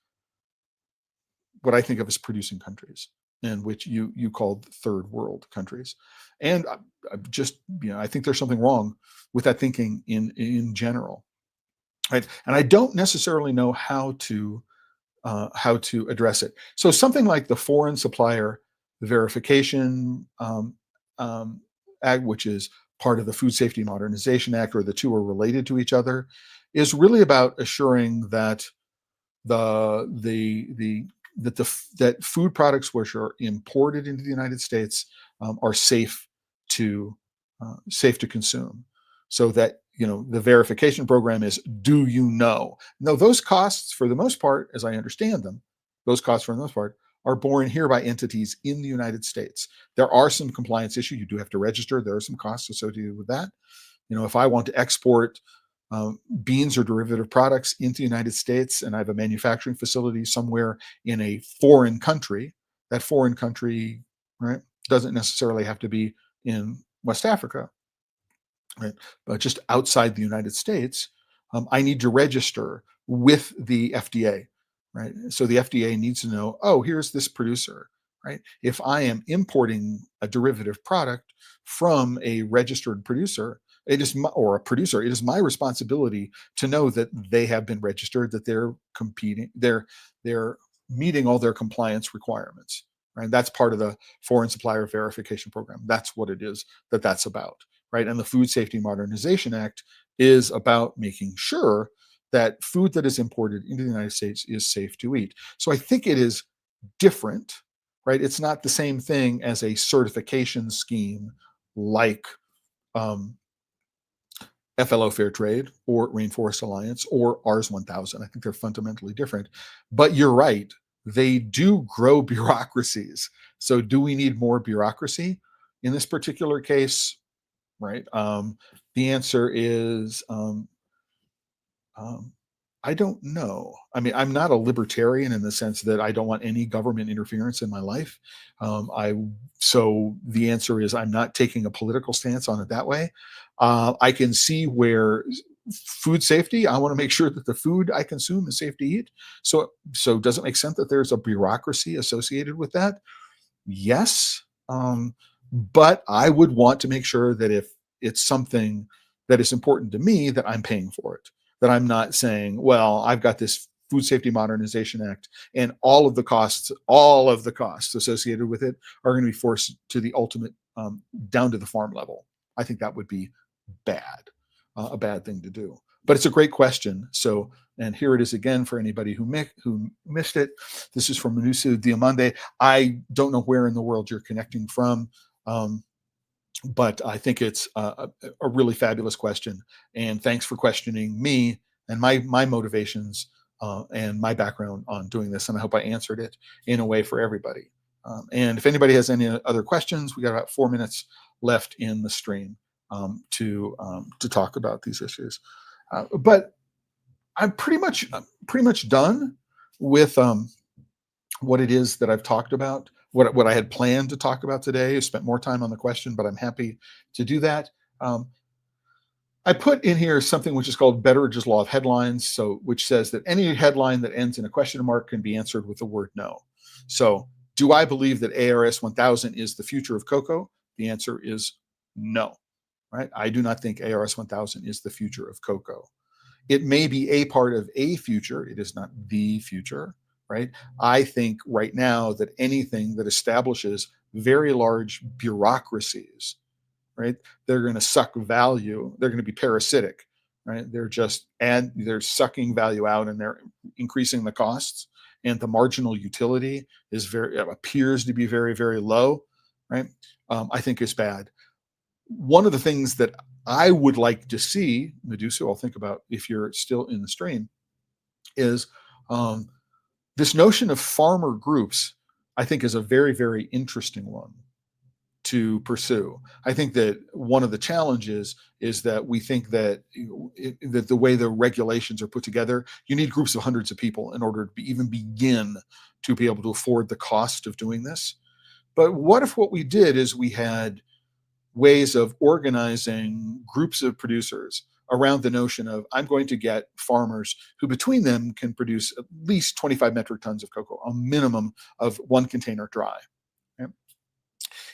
what I think of as producing countries, and which you called third world countries. And I just, I think there's something wrong with that thinking in general, right? And I don't necessarily know how to address it. So something like the Foreign Supplier Verification Act, which is part of the Food Safety Modernization Act, or the two are related to each other, is really about assuring that that food products which are imported into the United States are safe to consume. So that the verification program is, do you know? Now those costs, for the most part, as I understand them, those costs for the most part are borne here by entities in the United States. There are some compliance issues. You do have to register. There are some costs associated with that. If I want to export beans or derivative products into the United States, and I have a manufacturing facility somewhere in a foreign country, that foreign country, right, doesn't necessarily have to be in West Africa, right, but just outside the United States, I need to register with the FDA, right? So the FDA needs to know, oh, here's this producer, right? If I am importing a derivative product from a registered producer, or a producer, it is my responsibility to know that they have been registered, that they're meeting all their compliance requirements, right? That's part of the Foreign Supplier Verification Program. That's what it is that's about, right? And the Food Safety Modernization Act is about making sure that food that is imported into the United States is safe to eat. So I think it is different, right? It's not the same thing as a certification scheme like FLO Fair Trade or Rainforest Alliance or ARS 1000. I think they're fundamentally different. But you're right, they do grow bureaucracies. So do we need more bureaucracy? In this particular case, right, the answer is I don't know. I mean, I'm not a libertarian in the sense that I don't want any government interference in my life. So the answer is I'm not taking a political stance on it that way. I can see where food safety, I want to make sure that the food I consume is safe to eat. So does it make sense that there's a bureaucracy associated with that? Yes. But I would want to make sure that if it's something that is important to me, that I'm paying for it. That I'm not saying, well, I've got this Food Safety Modernization Act, and all of the costs associated with it are going to be forced to the ultimate, down to the farm level. I think that would be bad, a bad thing to do. But it's a great question. So And here it is again for anybody who missed it. This is from Manusu Diamande. I don't know where in the world you're connecting from, but I think it's a really fabulous question. And thanks for questioning me and my motivations and my background on doing this. And I hope I answered it in a way for everybody. And if anybody has any other questions, we got about 4 minutes left in the stream to talk about these issues. But I'm pretty much done with what it is that I've talked about. What I had planned to talk about today. I spent more time on the question, but I'm happy to do that. I put in here something which is called Betteridge's Law of Headlines, which says that any headline that ends in a question mark can be answered with the word no. So, do I believe that ARS 1000 is the future of cocoa? The answer is no. Right? I do not think ARS 1000 is the future of cocoa. It may be a part of a future. It is not the future. Right? I think right now that anything that establishes very large bureaucracies, right, they're going to suck value. They're going to be parasitic, right? They're sucking value out and they're increasing the costs, and the marginal utility appears to be very, very low, right? I think is bad. One of the things that I would like to see, Medusa, I'll think about if you're still in the stream, is this notion of farmer groups, I think, is a very, very interesting one to pursue. I think that one of the challenges is that we think that that the way the regulations are put together, you need groups of hundreds of people in order to even begin to be able to afford the cost of doing this. But what if what we did is we had ways of organizing groups of producers around the notion of, I'm going to get farmers who between them can produce at least 25 metric tons of cocoa, a minimum of 1 container dry. Okay?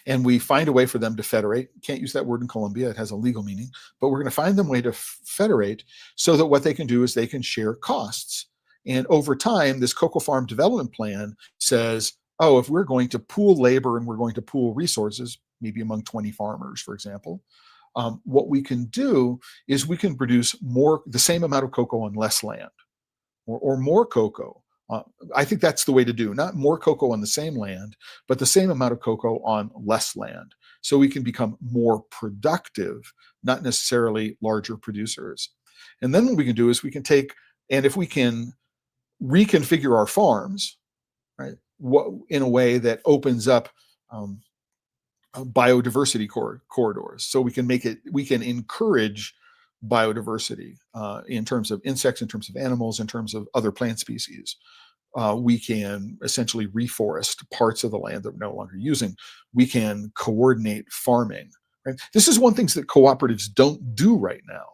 And we find a way for them to federate. Can't use that word in Colombia, it has a legal meaning, but we're going to find them a way to federate so that what they can do is they can share costs. And over time, this cocoa farm development plan says, oh, if we're going to pool labor and we're going to pool resources, maybe among 20 farmers, for example, what we can do is we can produce the same amount of cocoa on less land, or more cocoa. I think that's the way to do, not more cocoa on the same land, but the same amount of cocoa on less land. So we can become more productive, not necessarily larger producers. And then what we can do is we can if we can reconfigure our farms, right, in a way that opens up biodiversity corridors, so we can encourage biodiversity in terms of insects, in terms of animals, in terms of other plant species. We can essentially reforest parts of the land that we're no longer using. We can coordinate farming. Right? This is one thing that cooperatives don't do right now.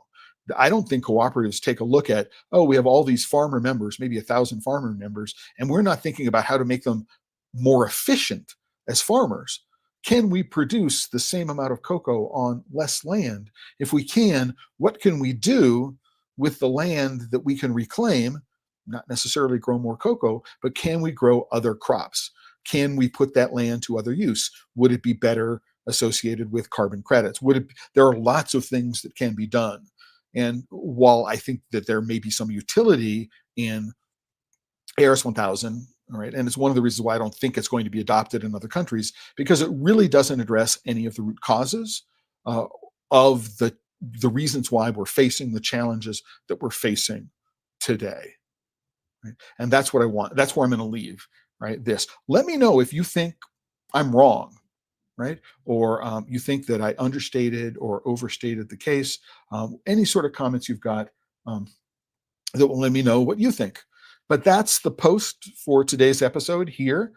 I don't think cooperatives take a look at, we have all these farmer members, maybe 1,000 farmer members, and we're not thinking about how to make them more efficient as farmers. Can we produce the same amount of cocoa on less land? If we can, what can we do with the land that we can reclaim? Not necessarily grow more cocoa, but can we grow other crops? Can we put that land to other use? Would it be better associated with carbon credits? There are lots of things that can be done. And while I think that there may be some utility in ARS 1000, all right, and it's one of the reasons why I don't think it's going to be adopted in other countries, because it really doesn't address any of the root causes of the reasons why we're facing the challenges that we're facing today. Right? And that's what I want. That's where I'm going to leave. Right? Let me know if you think I'm wrong. Right? Or you think that I understated or overstated the case. Any sort of comments you've got that will let me know what you think. But that's the post for today's episode here.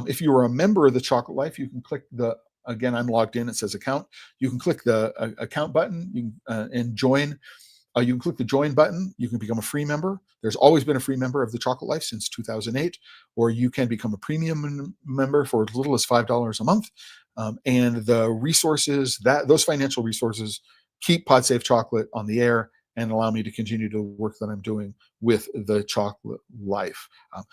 If you are a member of the Chocolate Life, you can click again, I'm logged in, it says account. You can click the account button and join. You can click the join button. You can become a free member. There's always been a free member of the Chocolate Life since 2008, or you can become a premium member for as little as $5 a month. And the resources, those financial resources, keep PodSafe Chocolate on the air and allow me to continue the work that I'm doing with the Chocolate Life. All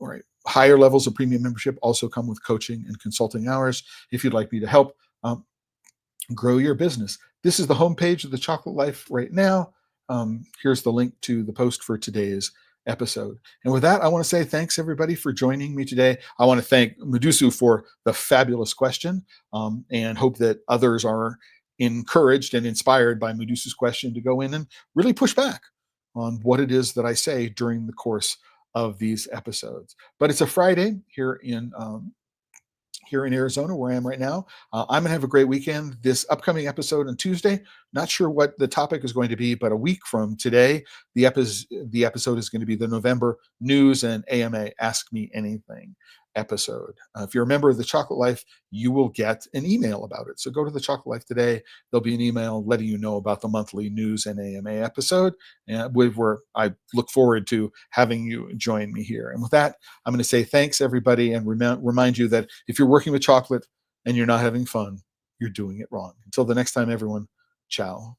right. Higher levels of premium membership also come with coaching and consulting hours if you'd like me to help grow your business. This is the homepage of the Chocolate Life right now. here's the link to the post for today's episode. And with that, I want to say thanks everybody for joining me today. I want to thank Medusu for the fabulous question, and hope that others are encouraged and inspired by Medusu's question to go in and really push back on what it is that I say during the course of these episodes. But it's a Friday here in Arizona, where I am right now. I'm going to have a great weekend. This upcoming episode on Tuesday, not sure what the topic is going to be, but a week from today, the episode is going to be the November News and AMA Ask Me Anything episode. If you're a member of the Chocolate Life, you will get an email about it. So go to the Chocolate Life today. There'll be an email letting you know about the monthly News and AMA episode, where I look forward to having you join me here. And with that, I'm going to say thanks, everybody, and remind you that if you're working with chocolate and you're not having fun, you're doing it wrong. Until the next time, everyone, ciao.